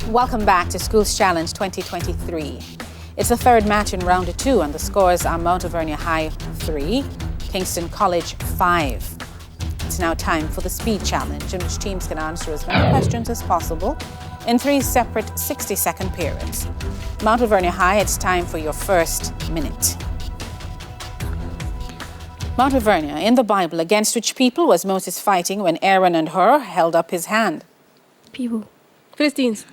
Welcome back to Schools Challenge 2023. It's the third match in round 2 and the scores are Mount Alvernia High 3, Kingston College 5. It's now time for the speed challenge in which teams can answer as many questions as possible in 3 separate 60-second periods. Mount Alvernia High, it's time for your first minute. Mount Alvernia, in the Bible, against which people was Moses fighting when Aaron and Hur held up his hand? People. Philistines.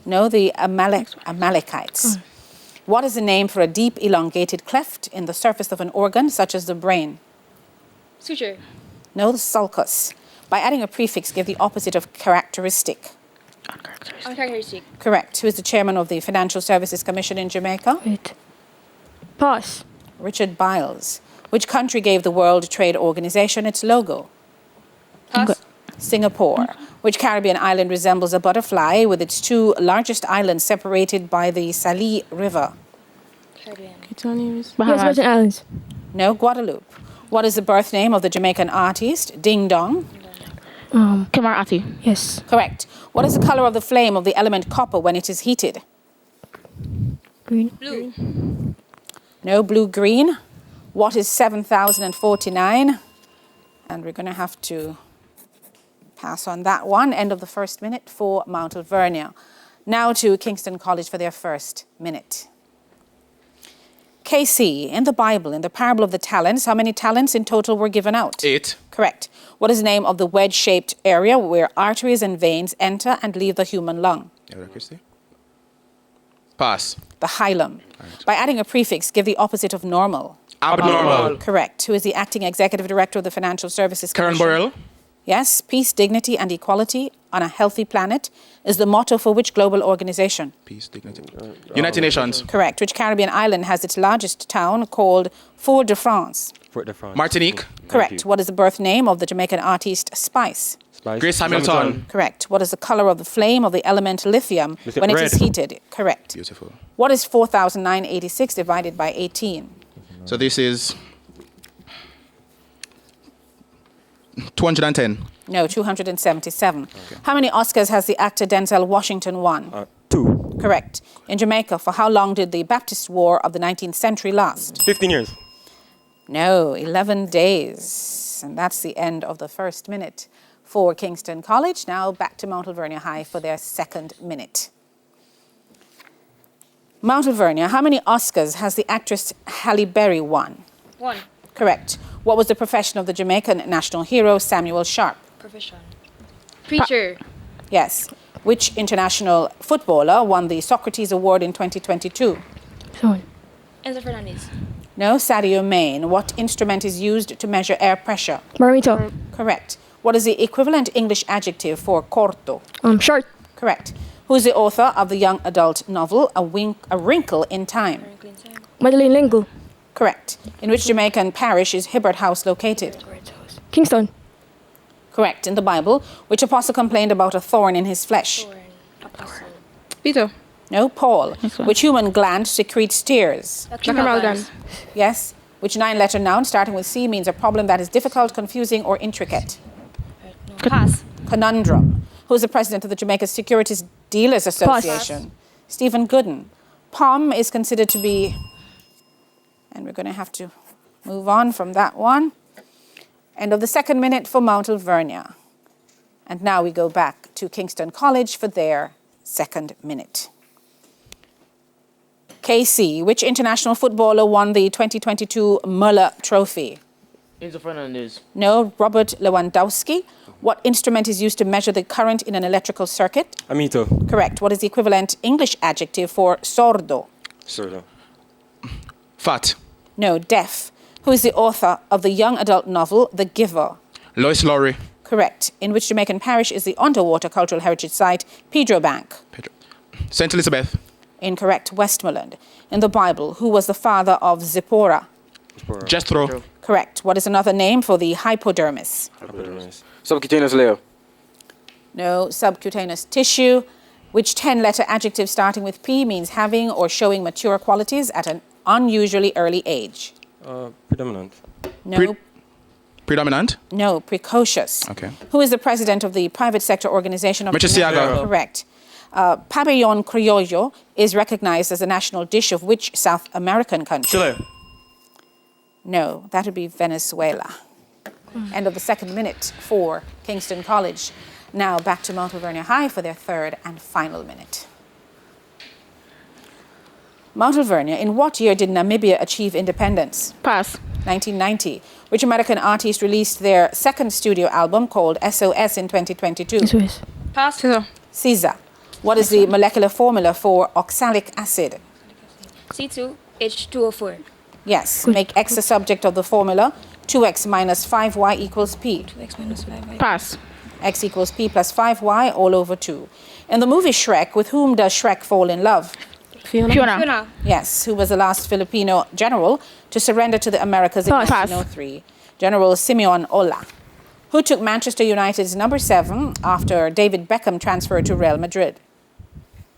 No, the Amalekites. What is the name for a deep, elongated cleft in the surface of an organ, such as the brain? Suture. No, the sulcus. By adding a prefix, give the opposite of characteristic. Uncharacteristic. Correct. Who is the chairman of the Financial Services Commission in Jamaica? Wait. Pass. Richard Biles. Which country gave the World Trade Organization its logo? Pass. Singapore. Which Caribbean island resembles a butterfly with its 2 largest islands separated by the Sallee River? Caribbean. Bahamas. Yes, Virgin Islands. No, Guadeloupe. What is the birth name of the Jamaican artist? Ding Dong. Kemar Ati. Yes. Correct. What is the color of the flame of the element copper when it is heated? Green. Blue. No, blue-green. What is 7,049? And we're going to have to pass on that one. End of the first minute for Mount Alvernia. Now to Kingston College for their first minute. KC, in the Bible, in the parable of the talents, how many talents in total were given out? 8. Correct. What is the name of the wedge-shaped area where arteries and veins enter and leave the human lung? Pass. The hilum. By adding a prefix, give the opposite of normal. Abnormal. Correct. Who is the acting executive director of the Financial Services Karen Commission? Burrell. Yes. Peace, dignity, and equality on a healthy planet is the motto for which global organization? Peace, dignity. United Nations. Correct. Which Caribbean island has its largest town called Fort-de-France? Fort-de-France. Martinique. Correct. What is the birth name of the Jamaican artist Spice? Grace Hamilton. Correct. What is the color of the flame of the element lithium when it is red. heated? Correct. Beautiful. What is 4,986 divided by 18? So this is 210. No, 277. How many Oscars has the actor Denzel Washington won? 2. Correct. In Jamaica, for how long did the Baptist War of the 19th century last? 15 years. No, 11 days. And that's the end of the first minute for Kingston College. Now back to Mount Alvernia High for their second minute. Mount Alvernia, how many Oscars has the actress Halle Berry won? 1. Correct. What was the profession of the Jamaican national hero Samuel Sharp? Profession. Preacher. Yes. Which international footballer won the Socrates Award in 2022? Someone. Enzo Fernandez. No, Sadio Mane. What instrument is used to measure air pressure? Barometer. Correct. What is the equivalent English adjective for corto? Short. Correct. Who is the author of the young adult novel A Wrinkle in Time? Madeleine L'Engle. Correct. In which Jamaican parish is Hibbert House located? Kingston. Correct. In the Bible, which apostle complained about a thorn in his flesh? Apostle. Peter. No, Paul. one. Which human gland secretes tears? Amalgam. Yes. Which 9-letter noun starting with C means a problem that is difficult, confusing, or intricate? Pass. Conundrum. Who is the president of the Jamaica Securities Dealers Association? Stephen Gooden. POM is considered to be, and we're going to have to move on from that one. End of the second minute for Mount Alvernia. And now we go back to Kingston College for their second minute. KC, which international footballer won the 2022 Muller Trophy? Enzo Fernandez. No, Robert Lewandowski. What instrument is used to measure the current in an electrical circuit? Amito. Correct. What is the equivalent English adjective for sordo? Sordo. Fat. No, deaf. Who is the author of the young adult novel The Giver? Lois Lowry. Correct. In which Jamaican parish is the underwater cultural heritage site Pedro Bank? St. Elizabeth. Incorrect. Westmoreland. In the Bible, who was the father of Zipporah? Jethro. Correct. What is another name for the hypodermis? Subcutaneous layer. No, subcutaneous tissue. Which 10-letter adjective starting with P means having or showing mature qualities at an unusually early age? Predominant. No. Predominant. No, precocious. Okay. Who is the president of the private sector organization of Mr. Jamaica? Siaga. Correct. Pabellon criollo is recognized as a national dish of which South American country? Chile. No, that would be Venezuela. End of the second minute for Kingston College. Now back to Mount Alvernia High for their third and final minute. Mount Alvernia, in what year did Namibia achieve independence? Pass. 1990. Which American artist released their second studio album called SOS in 2022? Swiss. Pass. Scissor. Caesar. What is the molecular formula for oxalic acid? C2H2O4. Yes. Make X the subject of the formula. 2x minus 5y equals p. 2x minus 5y. Pass. X equals p plus 5y all over 2. In the movie Shrek, with whom does Shrek fall in love? Fiona. Yes. Who was the last Filipino general to surrender to the Americas in Pass. 1903? General Simeon Ola. Who took Manchester United's number 7 after David Beckham transferred to Real Madrid?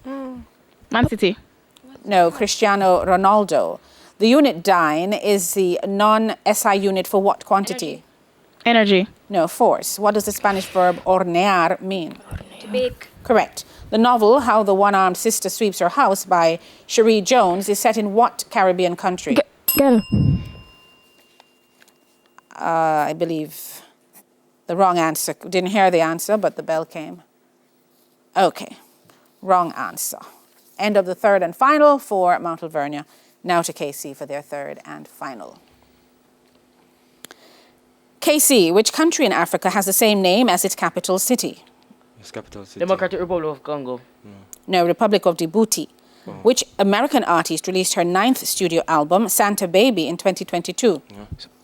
Man City. No, Cristiano Ronaldo. The unit dyne is the non-SI unit for what quantity? Energy. No, force. What does the Spanish verb hornear mean? To bake. Correct. The novel How the One-Armed Sister Sweeps Her House by Cherie Jones is set in what Caribbean country? Ghana. I believe the wrong answer. Didn't hear the answer, but the bell came. Okay, wrong answer. End of the third and final for Mount Alvernia. Now to KC for their third and final. KC, which country in Africa has the same name as its capital city? It's capital city. Democratic Republic of Congo. No, Republic of Djibouti. Which American artist released her 9th studio album, Santa Baby, in 2022?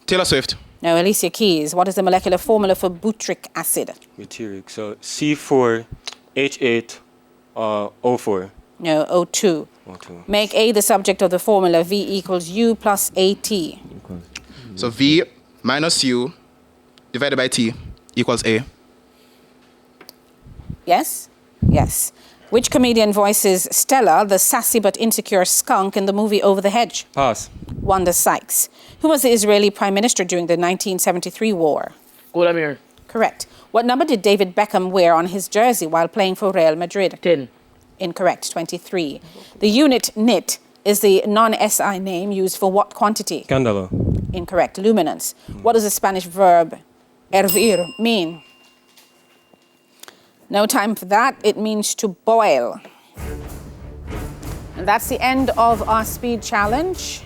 Taylor Swift. No, Alicia Keys. What is the molecular formula for butyric acid? Butyric. So C4H8O4. No, O2. O2. Make A the subject of the formula V equals U plus AT. So V minus U divided by T equals A. Yes? Yes. Which comedian voices Stella, the sassy but insecure skunk in the movie Over the Hedge? Pass. Wanda Sykes. Who was the Israeli prime minister during the 1973 war? Golda Meir. Correct. What number did David Beckham wear on his jersey while playing for Real Madrid? 10. Incorrect, 23. The unit nit is the non-SI name used for what quantity? Scandalo. Incorrect, luminance. What does the Spanish verb hervir mean? No time for that. It means to boil. And that's the end of our speed challenge.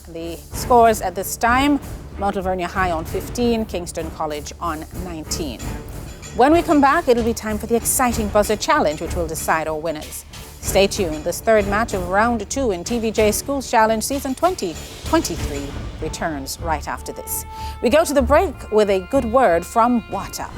The scores at this time, Mount Alvernia High on 15, Kingston College on 19. When we come back, it'll be time for the exciting buzzer challenge, which will decide our winners. Stay tuned. This third match of round 2 in TVJ Schools Challenge Season 2023 returns right after this. We go to the break with a good word from Wata.